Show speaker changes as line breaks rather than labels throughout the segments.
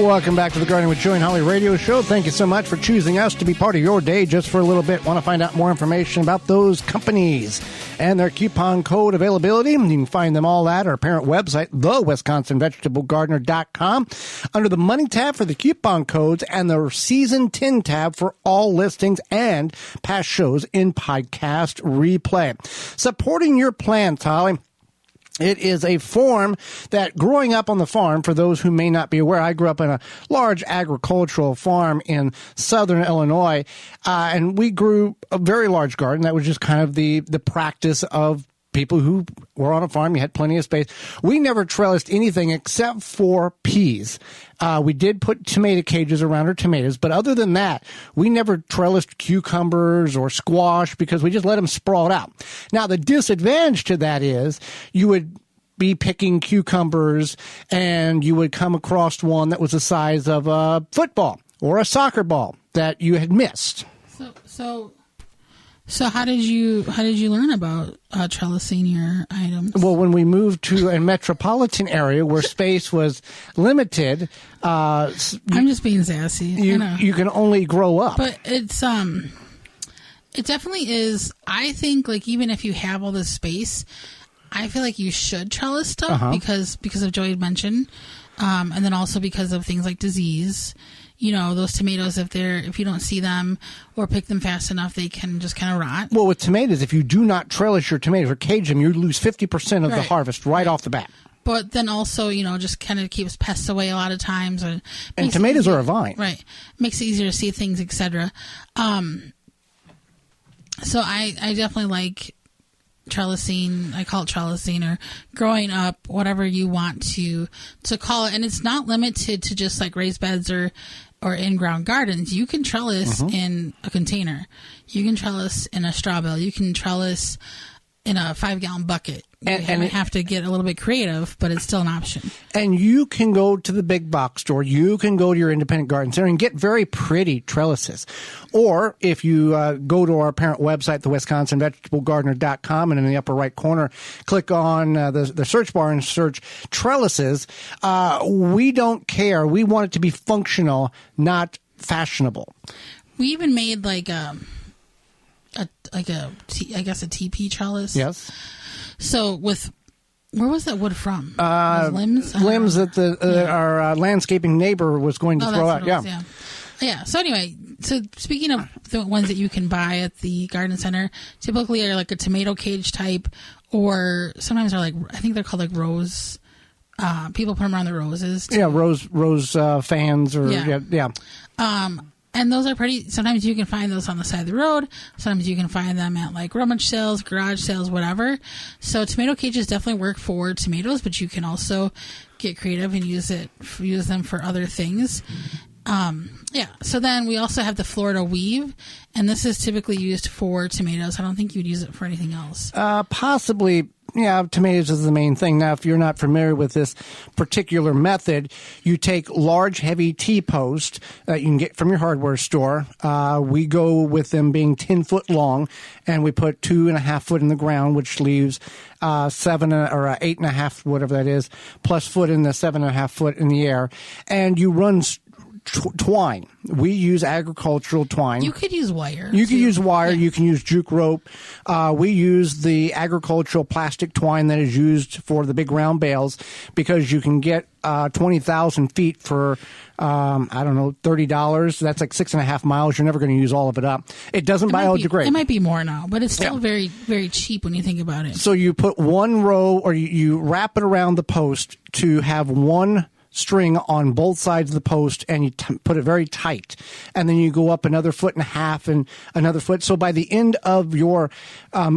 Welcome back to the Gardening with Joey and Holly radio show. Thank you so much for choosing us to be part of your day just for a little bit. Want to find out more information about those companies and their coupon code availability? You can find them all at our parent website, thewisconsinvegetablegardener.com, under the Money tab for the coupon codes and the Season 10 tab for all listings and past shows in podcast replay. Supporting your plants, Holly. It is a form that growing up on the farm, for those who may not be aware, I grew up in a large agricultural farm in southern Illinois, and we grew a very large garden. That was just kind of the practice of people who were on a farm. You had plenty of space. We never trellised anything except for peas. We did put tomato cages around our tomatoes, but other than that, we never trellised cucumbers or squash because we just let them sprawl out. Now, the disadvantage to that is you would be picking cucumbers and you would come across one that was the size of a football or a soccer ball that you had missed.
So how did you learn about trellising your items?
Well, when we moved to a metropolitan area where space was limited,
I'm just being sassy.
You can only grow up.
But it's it definitely is. I think like even if you have all this space, I feel like you should trellis stuff because of Joey had mentioned, and then also because of things like disease. You know, those tomatoes, if you don't see them or pick them fast enough, they can just kind of rot.
Well, with tomatoes, if you do not trellis your tomatoes or cage them, you lose 50% of the harvest right off the bat.
But then also, just kind of keeps pests away a lot of times. And
tomatoes are a vine.
Right. Makes it easier to see things, etc. So I definitely like trellising. I call it trellising or growing up, whatever you want to call it. And it's not limited to just like raised beds or in-ground gardens. You can trellis in a container. You can trellis in a straw bale. You can trellis in a 5-gallon bucket. You have to get a little bit creative, but it's still an option. And
you can go to the big box store. You can go to your independent garden center and get very pretty trellises. Or if you go to our parent website, the WisconsinVegetableGardener.com, and in the upper right corner, click on the search bar and search trellises. We don't care. We want it to be functional, not fashionable.
We even made like a TP trellis.
Yes.
So where was that wood from?
Limbs that our landscaping neighbor was going to throw out.
Yeah. So anyway, speaking of the ones that you can buy at the garden center, typically are like a tomato cage type, or sometimes they're like, I think they're called like rose. People put them around the roses too.
Yeah, rose fans or yeah.
And those are pretty. Sometimes you can find those on the side of the road. Sometimes you can find them at like rummage sales, garage sales, whatever. So tomato cages definitely work for tomatoes, but you can also get creative and use them for other things. So then we also have the Florida weave, and this is typically used for tomatoes. I don't think you'd use it for anything else.
Possibly. Yeah, tomatoes is the main thing. Now, if you're not familiar with this particular method, you take large, heavy T-posts that you can get from your hardware store. We go with them being 10 foot long, and we put 2.5 foot in the ground, which leaves 7 or 8.5, whatever that is, plus foot in the 7.5 foot in the air. And you run twine. We use agricultural twine.
You could use wire.
You can use wire. Yeah. You can use juke rope. We use the agricultural plastic twine that is used for the big round bales because you can get 20,000 feet for, $30. That's like 6.5 miles. You're never going to use all of it up. It doesn't biodegrade.
It might be more now, but it's still very, very cheap when you think about it.
So you put one row or you wrap it around the post to have one string on both sides of the post, and you put it very tight, and then you go up another 1.5 feet and another foot. So by the end of your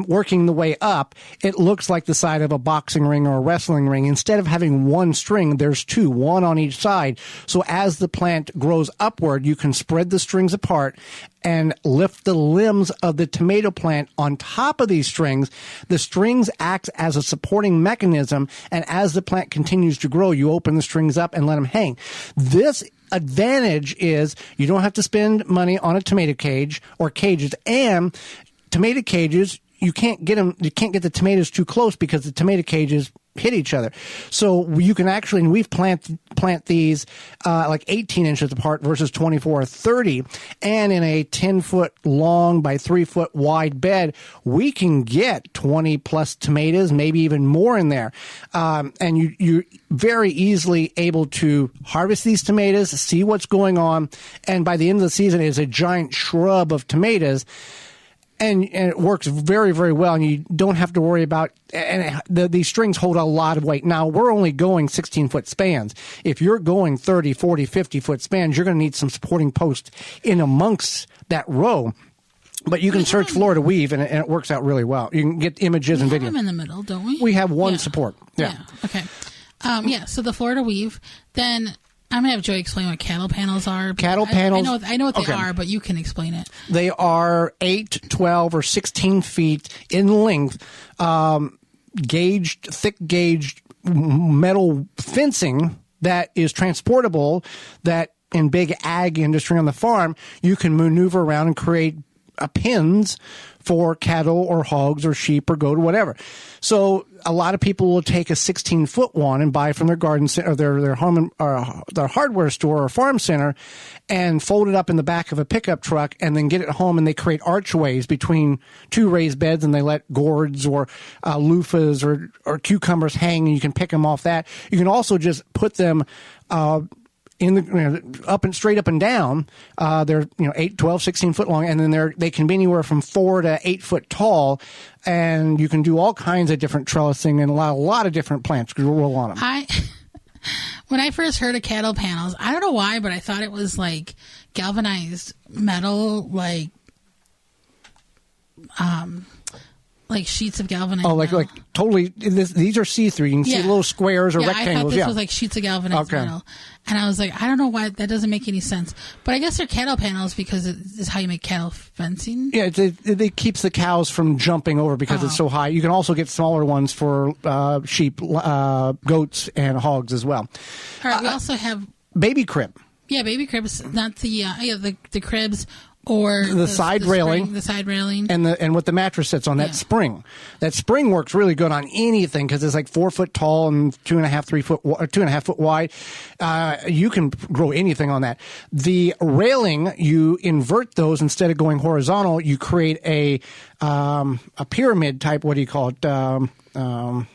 working the way up, it looks like the side of a boxing ring or a wrestling ring. Instead of having one string, there's two, one on each side. So as the plant grows upward, you can spread the strings apart and lift the limbs of the tomato plant on top of these strings. The strings act as a supporting mechanism, and as the plant continues to grow, you open the strings up and let them hang. This advantage is you don't have to spend money on a tomato cage or cages, and tomato cages, you can't get the tomatoes too close because the tomato cages hit each other. So you can actually, and we've plant these like 18 inches apart versus 24 or 30, and in a 10-foot long by 3-foot wide bed, we can get 20 plus tomatoes, maybe even more in there. And you're very easily able to harvest these tomatoes, see what's going on, and by the end of the season, it's a giant shrub of tomatoes. And it works very, very well, and you don't have to worry about, and these strings hold a lot of weight. Now, we're only going 16-foot spans. If you're going 30, 40, 50-foot spans, you're going to need some supporting posts in amongst that row. But you can search Florida Weave, and it works out really well. You can get images and videos.
We have them in the middle, don't we?
We have one support. Yeah.
Okay. So the Florida Weave, then I'm going to have Joey explain what cattle panels are.
Cattle panels.
I know what they are, but you can explain it.
They are 8, 12, or 16 feet in length, thick gauged metal fencing that is transportable, that in big ag industry on the farm, you can maneuver around and create pens for cattle or hogs or sheep or goat or whatever. So a lot of people will take a 16-foot one and buy from their garden center, or their home, or their hardware store or farm center, and fold it up in the back of a pickup truck, and then get it home, and they create archways between two raised beds, and they let gourds or loofahs or cucumbers hang, and you can pick them off that. You can also just put them in the up and straight up and down. They're 8, 12, 16 foot long, and then they can be anywhere from 4 to 8 foot tall, and you can do all kinds of different trellising and a lot of different plants to roll on them.
When I first heard of cattle panels, I don't know why, but I thought it was like galvanized metal, like sheets of galvanized metal.
Like totally. These are see-through. You can see little squares or rectangles.
I thought this was like sheets of galvanized metal. And I was like, I don't know why, that doesn't make any sense. But I guess they're cattle panels because it is how you make cattle fencing. Yeah,
it keeps the cows from jumping over because it's so high. You can also get smaller ones for sheep, goats, and hogs as well.
All right, we also have
baby crib.
Yeah, baby cribs, not the cribs. Or
the side railing, and what the mattress sits on, that spring. That spring works really good on anything because it's like 4 foot tall and 2.5 foot wide. You can grow anything on that. The railing, you invert those instead of going horizontal. You create a pyramid type. What do you call it?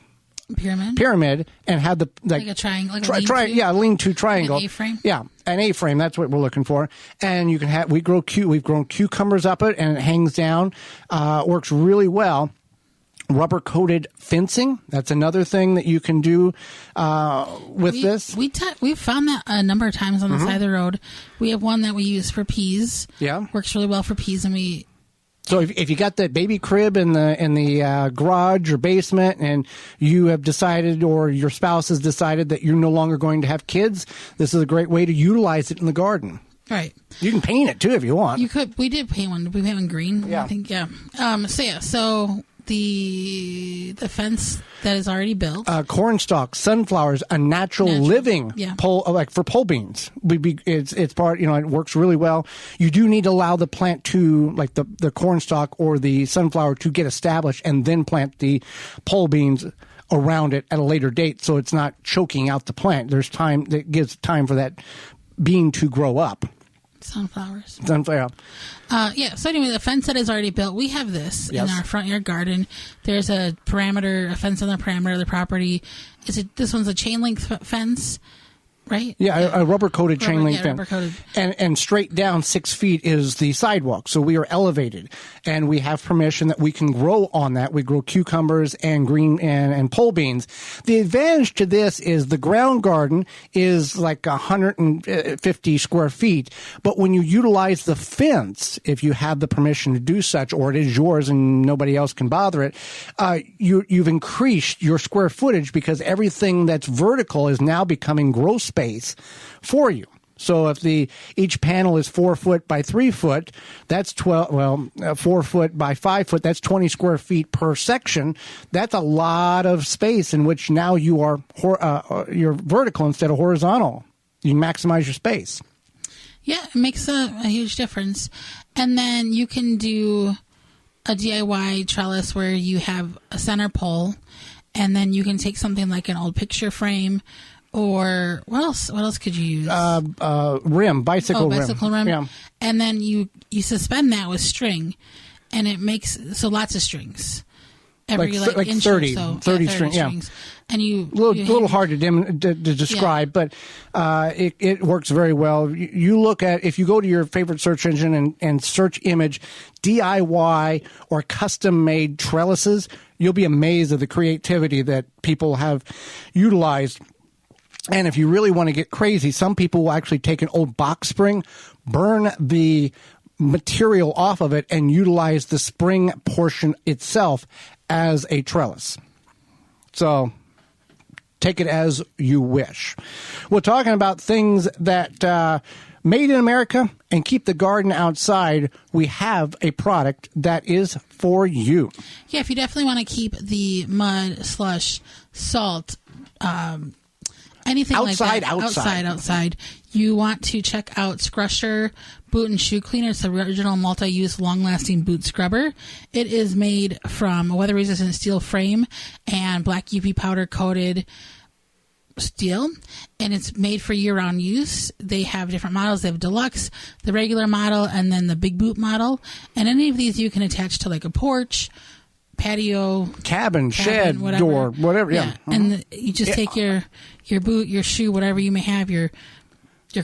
Pyramid, and had the
like a triangle, like
lean-to triangle,
like an A-frame.
Yeah, an A-frame. That's what we're looking for. And you can have we've grown cucumbers up it, and it hangs down. Works really well. Rubber coated fencing. That's another thing that you can do with this.
We've found that a number of times on the side of the road. We have one that we use for peas.
Yeah,
works really well for peas, and we.
So if you got that baby crib in the garage or basement, and you have decided, or your spouse has decided, that you're no longer going to have kids, this is a great way to utilize it in the garden.
Right.
You can paint it too if you want.
You could. We did paint one. We paint one green.
Yeah.
I think. Yeah. So the fence that is already built.
Corn stalks, sunflowers, a natural living pole, like for pole beans. It's part. It works really well. You do need to allow the plant to, like the corn stalk or the sunflower, to get established, and then plant the pole beans around it at a later date, so it's not choking out the plant. There's time that gives time for that bean to grow up.
Sunflowers.
Sunflower.
So anyway, the fence that is already built, we have this in our front yard garden. There's a fence on the perimeter of the property. This one's a chain link fence, right?
Yeah, a rubber coated chain link fence.
Rubber-coated.
And straight down 6 feet is the sidewalk. So we are elevated, and we have permission that we can grow on that. We grow cucumbers and green and pole beans. The advantage to this is the ground garden is like 150 square feet. But when you utilize the fence, if you have the permission to do such, or it is yours and nobody else can bother it, you've increased your square footage, because everything that's vertical is now becoming grow space for you. So if each panel is 4 foot by 3 foot, that's 4 foot by 5 foot, that's 20 square feet per section. That's a lot of space in which now you're vertical instead of horizontal. You maximize your space.
Yeah, it makes a huge difference. And then you can do a DIY trellis where you have a center pole, And then you can take something like an old picture frame, or what else? What else could you use?
Bicycle
rim.
Yeah.
And then you suspend that with string, and it makes lots of strings. Every
like
inch
30,
or so.
30 strings.
Yeah. And you
little hard to describe, but it works very well. You look at, if you go to your favorite search engine and search image DIY or custom made trellises, you'll be amazed at the creativity that people have utilized. And if you really want to get crazy, some people will actually take an old box spring, burn the material off of it, and utilize the spring portion itself as a trellis. So take it as you wish. We're talking about things that made in America and keep the garden outside. We have a product that is for you.
Yeah, if you definitely want to keep the mud, slush, salt, anything
outside,
like that. Outside. You want to check out Scrusher Boot and Shoe Cleaner. It's the original multi-use, long-lasting boot scrubber. It is made from a weather-resistant steel frame and black UV powder-coated steel, and it's made for year-round use. They have different models. They have deluxe, the regular model, and then the big boot model. And any of these you can attach to like a porch, patio,
cabin, shed, whatever. Door, whatever. Yeah.
And you just take your boot, your shoe, whatever you may have, your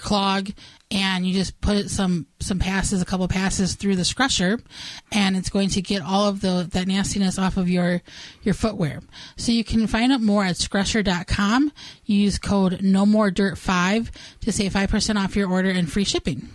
clog, and you just put a couple passes through the scrusher, and it's going to get all of that nastiness off of your footwear. So you can find out more at scrusher.com. Use code NOMOREDIRT5 to save 5% off your order and free shipping.